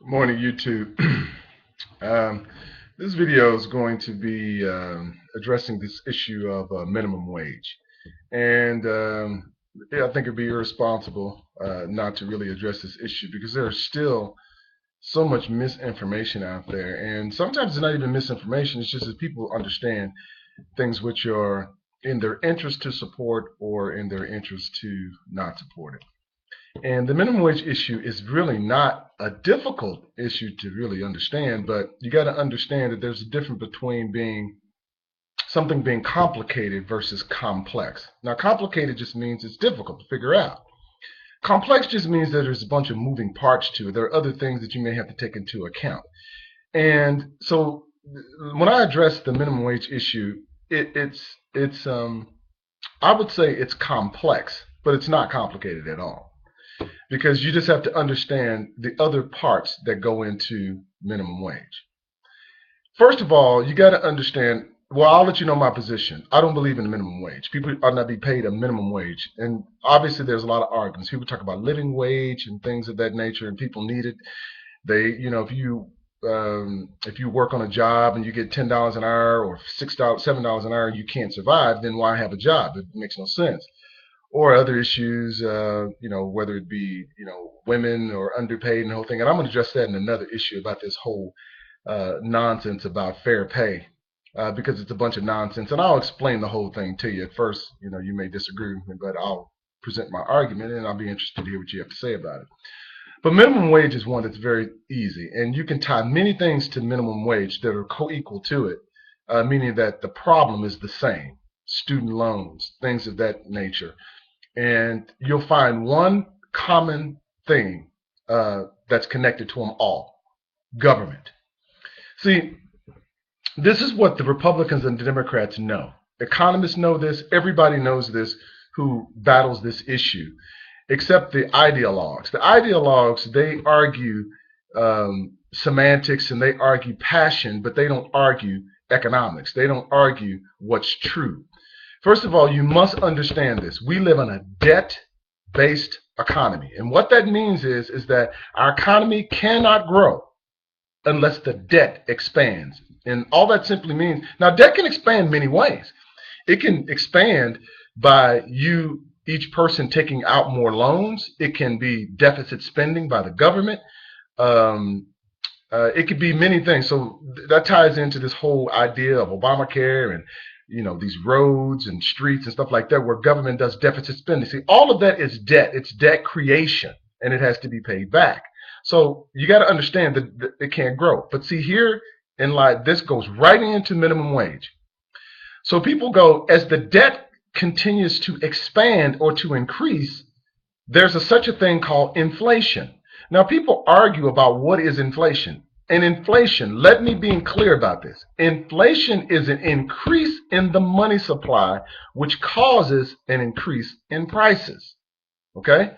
Morning, YouTube. um, this video is going to be addressing this issue of minimum wage. And yeah, I think it'd be irresponsible not to really address this issue because there's still so much misinformation out there. And sometimes it's not even misinformation, it's just that people understand things which are in their interest to support or in their interest to not support it. And the minimum wage issue is really not a difficult issue to really understand, but you got to understand that there's a difference between something being complicated versus complex. Now, complicated just means it's difficult to figure out. Complex just means that there's a bunch of moving parts to it. There are other things that you may have to take into account. And so when I address the minimum wage issue, it's I would say it's complex, but it's not complicated at all, because you just have to understand the other parts that go into minimum wage. First of all, you got to understand, well, I'll let you know my position. I don't believe in the minimum wage. People ought not be paid a minimum wage. And obviously there's a lot of arguments. People talk about living wage and things of that nature, and people need it. If you work on a job and you get $10 an hour or $6, $7 an hour, and you can't survive, then why have a job? It makes no sense. Or other issues, whether it be, women or underpaid and the whole thing. And I'm going to address that in another issue about this whole nonsense about fair pay, because it's a bunch of nonsense. And I'll explain the whole thing to you. At first, you may disagree with me, but I'll present my argument, and I'll be interested to hear what you have to say about it. But minimum wage is one that's very easy, and you can tie many things to minimum wage that are co-equal to it, meaning that the problem is the same: student loans, things of that nature. And you'll find one common thing that's connected to them all: government. See, this is what the Republicans and the Democrats know. Economists know this. Everybody knows this who battles this issue, except the ideologues. The ideologues, they argue semantics and they argue passion, but they don't argue economics. They don't argue what's true. First of all, you must understand this. We live in a debt-based economy. And what that means is that our economy cannot grow unless the debt expands. And all that simply means, now debt can expand many ways. It can expand by each person taking out more loans. It can be deficit spending by the government. It could be many things. So that ties into this whole idea of Obamacare and these roads and streets and stuff like that, where government does deficit spending. See, all of that is debt. It's debt creation, and it has to be paid back. So you got to understand that it can't grow. But see, here in life, this goes right into minimum wage. So people go, as the debt continues to expand or to increase, there's such a thing called inflation. Now, people argue about what is inflation. And inflation, let me be clear about this. Inflation is an increase in the money supply, which causes an increase in prices. Okay?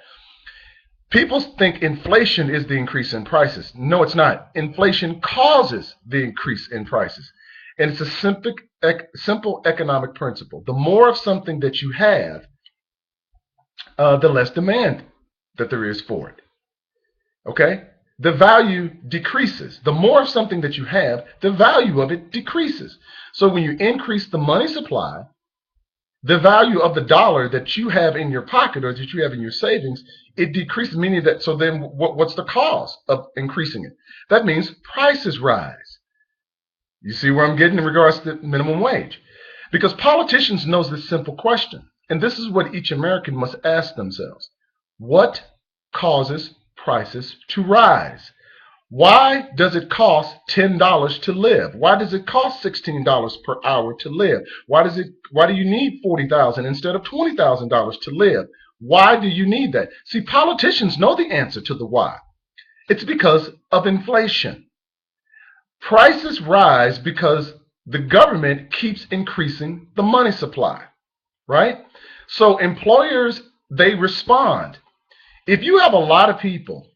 People think inflation is the increase in prices. No, it's not. Inflation causes the increase in prices. And it's a simple economic principle. The more of something that you have, the less demand that there is for it. Okay? The value decreases. The more of something that you have, the value of it decreases. So when you increase the money supply, the value of the dollar that you have in your pocket or that you have in your savings, it decreases, meaning that, so then what's the cause of increasing it? That means prices rise. You see where I'm getting in regards to minimum wage? Because politicians know this simple question, and this is what each American must ask themselves: what causes prices to rise? Why does it cost $10 to live? Why does it cost $16 per hour to live? Why do you need $40,000 instead of $20,000 to live? Why do you need that? See, politicians know the answer to the why. It's because of inflation. Prices rise because the government keeps increasing the money supply, right? So employers, they respond. If you have a lot of people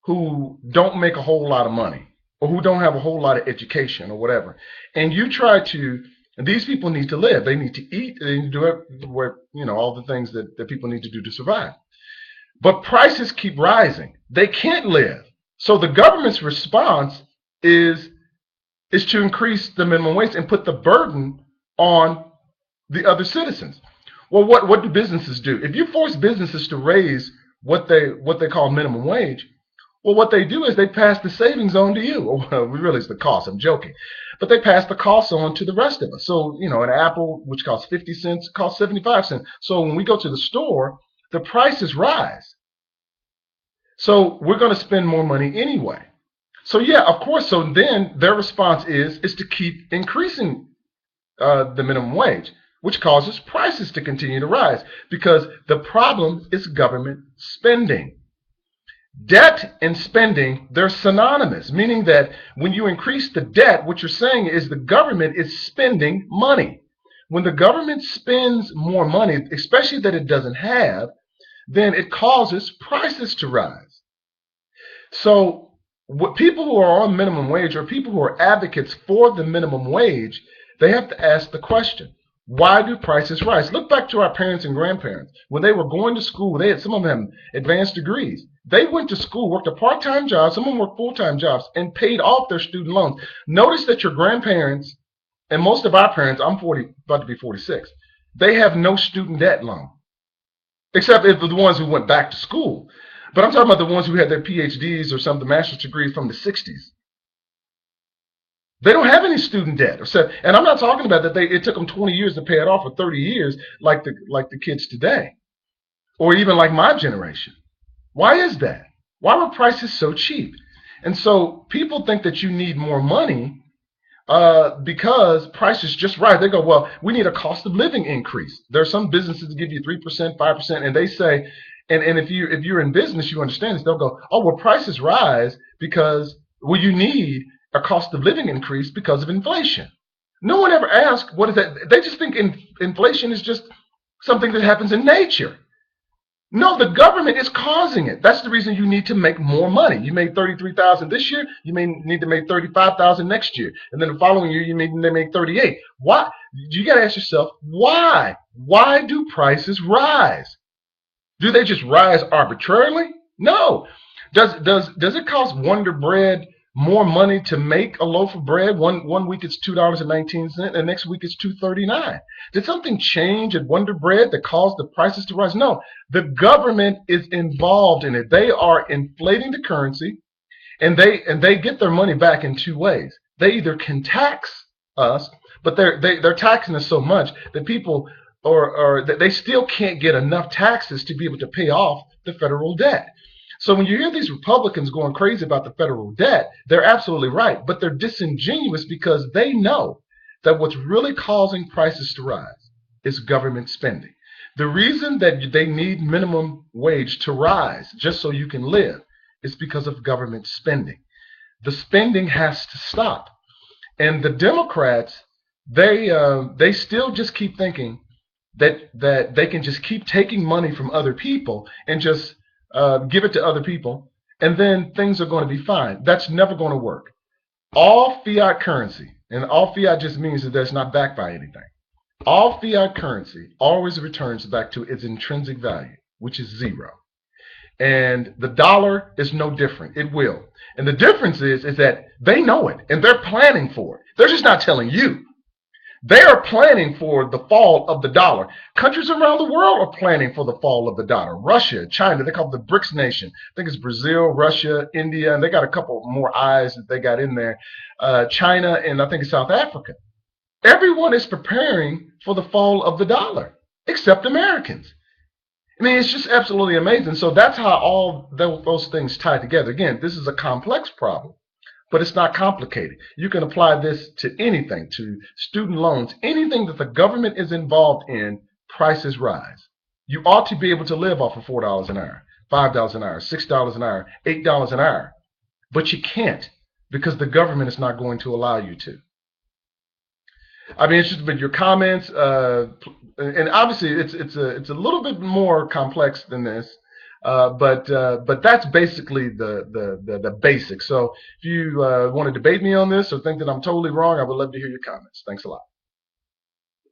who don't make a whole lot of money, or who don't have a whole lot of education or whatever, and you try to, and these people need to live, they need to eat, they need to do all the things that people need to do to survive. But prices keep rising. They can't live. So the government's response is is to increase the minimum wage and put the burden on the other citizens. Well, what do businesses do? If you force businesses to raise what they call minimum wage, well, what they do is they pass the savings on to you. Well, really, it's the cost. I'm joking, but they pass the cost on to the rest of us. So, an apple which costs 50 cents costs 75 cents. So when we go to the store, the prices rise. So we're going to spend more money anyway. So yeah, of course. So then their response is to keep increasing the minimum wage, which causes prices to continue to rise because the problem is government spending. Debt and spending, they're synonymous, meaning that when you increase the debt, what you're saying is the government is spending money. When the government spends more money, especially that it doesn't have, then it causes prices to rise. So what people who are on minimum wage or people who are advocates for the minimum wage, they have to ask the question, why do prices rise? Look back to our parents and grandparents. When they were going to school, some of them advanced degrees. They went to school, worked a part-time job, some of them worked full-time jobs, and paid off their student loans. Notice that your grandparents and most of our parents, I'm 40, about to be 46, they have no student debt loan, except if the ones who went back to school. But I'm talking about the ones who had their PhDs or some of the master's degrees from the 60s. They don't have any student debt. And I'm not talking about that it took them 20 years to pay it off or 30 years like the kids today, or even like my generation. Why is that? Why were prices so cheap? And so people think that you need more money because prices just rise. They go, well, we need a cost of living increase. There are some businesses that give you 3%, 5%, and they say, and if you're in business, you understand this. They'll go, oh, well, prices rise because you need a cost of living increase because of inflation. No one ever asks what is that. They just think inflation is just something that happens in nature. No, the government is causing it. That's the reason you need to make more money. You made $33,000 this year. You may need to make $35,000 next year, and then the following year you may need to make $38,000. Why? You got to ask yourself why. Why do prices rise? Do they just rise arbitrarily? No. Does it cost Wonder Bread more money to make a loaf of bread? One week it's $2.19, and next week it's $2.39. Did something change at Wonder Bread that caused the prices to rise? No. The government is involved in it. They are inflating the currency, and they get their money back in two ways. They either can tax us, but they're taxing us so much that people or that they still can't get enough taxes to be able to pay off the federal debt. So when you hear these Republicans going crazy about the federal debt, they're absolutely right, but they're disingenuous because they know that what's really causing prices to rise is government spending. The reason that they need minimum wage to rise just so you can live is because of government spending. The spending has to stop. And the Democrats, they still just keep thinking that they can just keep taking money from other people and just give it to other people, and then things are going to be fine. That's never going to work. All fiat currency, and all fiat just means that it's not backed by anything. All fiat currency always returns back to its intrinsic value, which is zero. And the dollar is no different. It will. And the difference is that they know it, and they're planning for it. They're just not telling you. They are planning for the fall of the dollar. Countries around the world are planning for the fall of the dollar. Russia, China, they call it the BRICS nation. I think it's Brazil, Russia, India, and they got a couple more I's that they got in there. China, and I think it's South Africa. Everyone is preparing for the fall of the dollar, except Americans. I mean, it's just absolutely amazing. So that's how all those things tie together. Again, this is a complex problem, but it's not complicated. You can apply this to anything, to student loans, anything that the government is involved in. Prices rise. You ought to be able to live off of $4 an hour, $5 an hour, $6 an hour, $8 an hour, but you can't because the government is not going to allow you to. I'd be interested in your comments, and obviously it's a little bit more complex than this. But that's basically the basics. So if you want to debate me on this or think that I'm totally wrong, I would love to hear your comments. Thanks a lot.